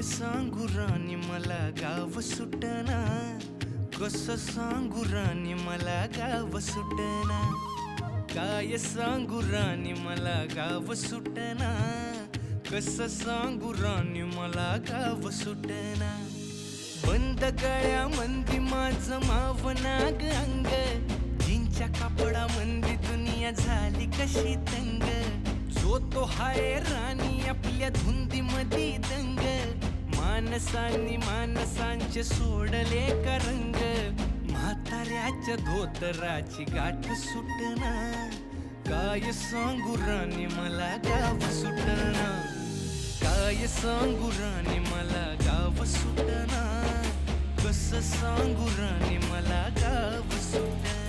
काय सांगू राणी मला गाव सुटना, कसं सांगू राणी मला गाव सुटना, काय सांगू राणी मला गाव सुटना, कसं सांगू राणी मला गाव सुटना। बंद गळ्यामंदी माझं मावनाग अंग, जीनच्या कापडामंदी दुनिया झाली कशी तंग, जो तो हाय राणी आपल्या धुंदीमधी दंग, माणसांनी माणसांचे सोडले का रंग, म्हाताऱ्याच्या धोतराची गाठ सुटना, काय सांगू राणी मला गाव सुटना, काय सांगू राणी मला गाव सुटना, कसं सांगू राणी मला गाव सुटना।